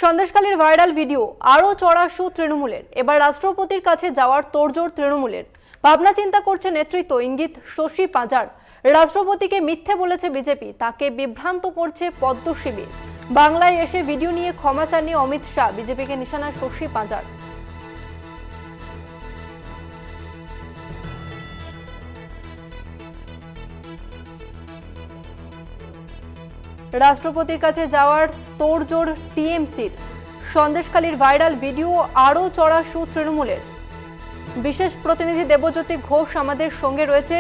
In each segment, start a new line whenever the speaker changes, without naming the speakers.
সন্দেশখালীর viral video আরও চড়া সুর তৃণমূলের। এবার রাষ্ট্রপতির কাছে যাওয়ার তোড়জোড় তৃণমূলের। ভাবনা চিন্তা করছে নেতৃত্ব, ইঙ্গিত শশী পাঁজার। রাষ্ট্রপতিকে মিথ্যে বলেছে বিজেপি, তাকে বিভ্রান্ত করছে পদ্ম শিবির। বাংলায় এসে ভিডিও নিয়ে ক্ষমা চাননি অমিত শাহ, বিজেপিকে নিশানা শশী পাঁজার। রাষ্ট্রপতির কাছে যাওয়ার তোড়জোড় টিএমসির। সন্দেশখালীর ভাইরাল ভিডিও আরও চড়া সুর তৃণমূলের। বিশেষ প্রতিনিধি দেবজ্যোতি ঘোষ আমাদের সঙ্গে রয়েছে।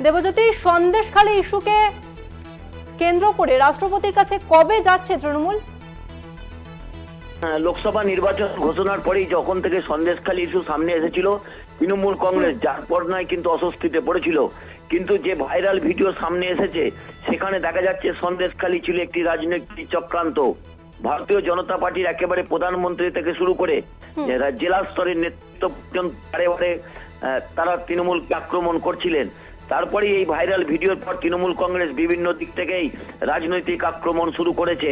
দেবজ্যোতি, সন্দেশখালী ইস্যুকে কেন্দ্র করে রাষ্ট্রপতির কাছে কবে যাচ্ছে তৃণমূল?
লোকসভা নির্বাচন ঘোষণার পরেই যখন থেকে সন্দেশখালী ইস্যু সামনে এসেছিল, তৃণমূল কংগ্রেস যার পর নয় কিন্তু অস্বস্তিতে পড়েছিল। কিন্তু যে ভাইরাল ভিডিও সামনে এসেছে সেখানে দেখা যাচ্ছে সন্দেশখালী ছিল একটি রাজনৈতিক চক্রান্ত। ভারতীয় জনতা পার্টির একেবারে প্রধানমন্ত্রী থেকে শুরু করে জেলা স্তরের নেতৃত্ব পর্যন্ত তারা তৃণমূলকে আক্রমণ করছিলেন। তারপরে এই ভাইরাল ভিডিওর পর তৃণমূল কংগ্রেস বিভিন্ন দিক থেকেই রাজনৈতিক আক্রমণ শুরু করেছে।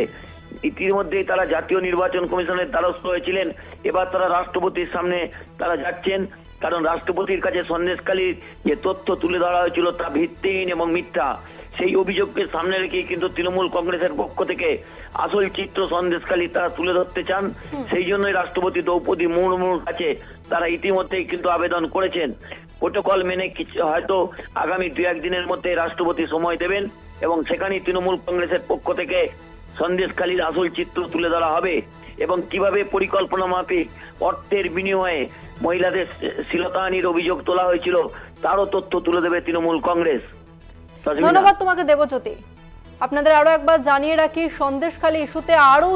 ইতিমধ্যেই তারা জাতীয় নির্বাচন কমিশনের দ্বারস্থ হয়েছিলেন। এবার তারা রাষ্ট্রপতির সামনে তারা যাচ্ছেন, কারণ রাষ্ট্রপতির কাছে সন্দেশখালীর যে তথ্য তুলে ধরা হয়েছিল তা ভিত্তিহীন এবং মিথ্যা। সেই অভিযোগকে সামনে রেখেই কিন্তু তৃণমূল কংগ্রেসের পক্ষ থেকে আসল চিত্র সন্দেশখালী তারা তুলে ধরতে চান। সেই জন্যই রাষ্ট্রপতি দ্রৌপদী মুর্মুর কাছে তারা ইতিমধ্যেই কিন্তু আবেদন করেছেন। প্রোটোকল মেনে হয়তো আগামী 2-1 দিনের মধ্যে রাষ্ট্রপতি সময় দেবেন এবং সেখানেই তৃণমূল কংগ্রেসের পক্ষ থেকে সন্দেশখালীর আসল চিত্র তুলে ধরা হবে এবং কিভাবে পরিকল্পনা মাফিক অর্থের বিনিময়ে মহিলাদের শ্লীলতাহানির অভিযোগ তোলা হয়েছিল তারও তথ্য তুলে দেবে তৃণমূল কংগ্রেস।
ধন্যবাদ তোমাকে দেবজ্যোতি। আপনাদের আরো একবার জানিয়ে রাখি, সন্দেশখালী ইস্যুতে আরো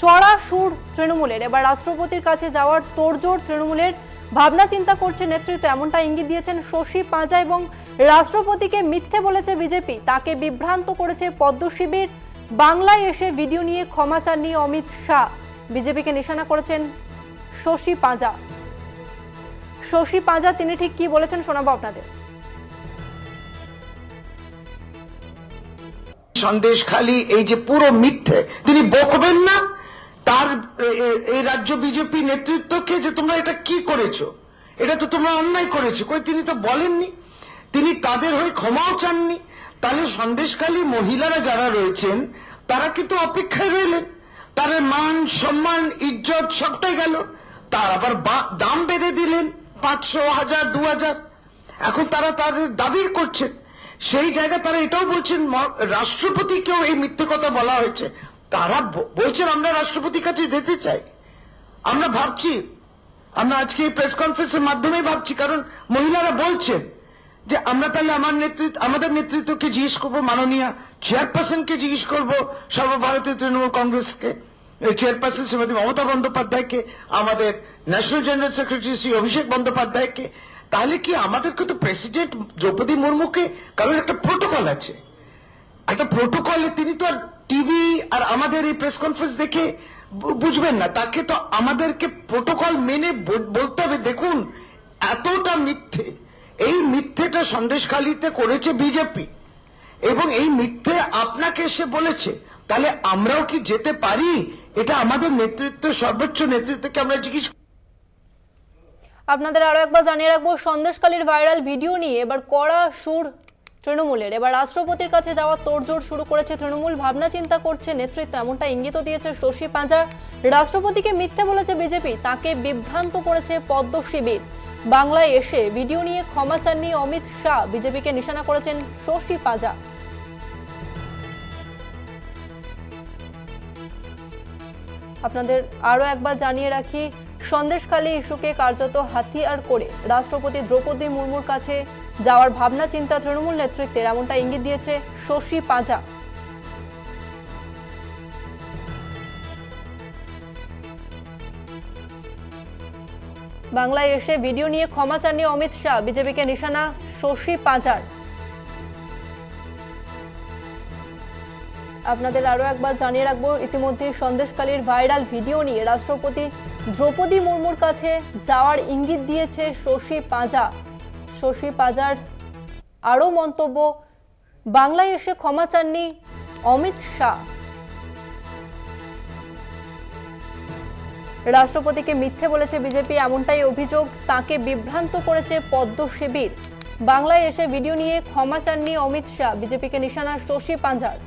চড়া সুর তৃণমূলের। এবার রাষ্ট্রপতির কাছে যাওয়ার তোড়জোড় তৃণমূলের। ভাবনা চিন্তা করছে নেতৃত্ব, এমনটা ইঙ্গিত দিয়েছেন শশী পাঁজা। এবং রাষ্ট্রপতিকে মিথ্যে বলেছে বিজেপি, তাকে বিভ্রান্ত করেছে পদ্ম শিবির। বাংলায় এসে ভিডিও নিয়ে ক্ষমা চাননি অমিত শাহ, বিজেপিকে নিশানা করেছেন শশী পাঁজা। শশী পাঁজা তিনি ঠিক কি বলেছেন শোনাবো আপনাদের।
সন্দেশখালী এই যে পুরো মিথ্যে, তিনি বকবেন না তার এই রাজ্য বিজেপি নেতৃত্বকে যে তোমরা এটা কি করেছো, এটা তো তোমরা অন্যায় করেছো, কই তিনি তো বলেননি। তিনি তাদের হয়ে ক্ষমাও চাননি। তাহলে সন্দেশখালী মহিলারা যারা রয়েছেন তারা কিন্তু অপেক্ষায় রইলেন, তাদের মান সম্মান ইজ্জত সবটাই গেল। তার আবার দাম বেঁধে দিলেন 500, 1000, 2000। এখন তারা তাদের দাবি করছেন। সেই জায়গায় তারা এটাও বলছেন রাষ্ট্রপতিকেও এই মিথ্যে কথা বলা হয়েছে। তারা বলছেন আমরা রাষ্ট্রপতির কাছে যেতে চাই। আমরা ভাবছি, আমরা আজকে এই প্রেস কনফারেন্সের মাধ্যমে ভাবছি, কারণ মহিলারা বলছেন যে আমরা তাহলে আমাদের নেতৃত্বকে জিজ্ঞেস করবো, মাননীয় চেয়ারপারসনকে জিজ্ঞেস করবো, সর্বভারতীয় তৃণমূল কংগ্রেসকে চেয়ারপারসন শ্রীমতী মমতা বন্দ্যোপাধ্যায়কে, আমাদের ন্যাশনাল জেনারেল সেক্রেটারি শ্রী অভিষেক বন্দ্যোপাধ্যায়কে। তাহলে কি আমাদেরকে তো প্রেসিডেন্ট দ্রৌপদী মুর্মুকে, কারণ একটা প্রোটোকল আছে, একটা প্রোটোকলে তিনি তো টিভি আর আমাদের এই প্রেস কনফারেন্স দেখে বুঝবেন না, তাকে তো আমাদেরকে প্রোটোকল মেনে বলতে হবে। দেখুন এতটা মিথ্যে, এই মিথ্যেটা সন্দেশখালীতে করেছে বিজেপি এবং এই মিথ্যে আপনাকে এসে বলেছে। তাহলে আমরাও কি যেতে পারি? এটা আমাদের নেতৃত্ব, সর্বোচ্চ নেতৃত্বকে আমরা জিজ্ঞেস।
আপনাদের আরো একবার জানিয়ে রাখবো, সন্দেশখালীর ভাইরাল ভিডিও নিয়ে এবার কড়া সুর তৃণমূলের। এবার রাষ্ট্রপতির কাছে যাওয়ার তোড়জোড় শুরু করেছে তৃণমূল। ভাবনা চিন্তা করছে নেতৃত্ব, এমনটা ইঙ্গিত দিয়েছে শশী পাঁজা। রাষ্ট্রপতিকে মিথ্যে বলেছে বিজেপি, তাকে বিভ্রান্ত করেছে পদ্ম শিবির। বাংলায় এসে ভিডিও নিয়ে ক্ষমা চাননি অমিত শাহ, বিজেপিকে নিশানা করেছেন শশী পাঁজা। আপনাদের আরো একবার জানিয়ে রাখি, সন্দেশখালী ইস্যুকে কার্যত হাতিয়ার করে রাষ্ট্রপতি দ্রৌপদী মুর্মুর কাছে যাওয়ার ভাবনা চিন্তা তৃণমূল নেতৃত্বের, এমনটা ইঙ্গিত দিয়েছে শশী পাঁজা। বাংলায় এসে ভিডিও নিয়ে ক্ষমা চাননি অমিত শাহ, বিজেপিকে নিশানা শশী পাঁজার। আপনাদের আরো একবার জানিয়ে রাখবো, ইতিমধ্যে সন্দেশখালীর ভাইরাল ভিডিও নিয়ে রাষ্ট্রপতি দ্রৌপদী মুর্মুর কাছে যাওয়ার ইঙ্গিত দিয়েছে শশী পাঁজা। শশী পাঁজার আরো মন্তব্য, বাংলায় এসে ক্ষমা চাননি অমিত শাহ। রাষ্ট্রপতিকে মিথ্যে বলেছে বিজেপি, এমনটাই অভিযোগ। তাকে বিভ্রান্ত করেছে পদ্ম শিবির। বাংলায় এসে ভিডিও নিয়ে ক্ষমা চাননি অমিত শাহ। বিজেপিকে নিশানা শশী পাঁজার।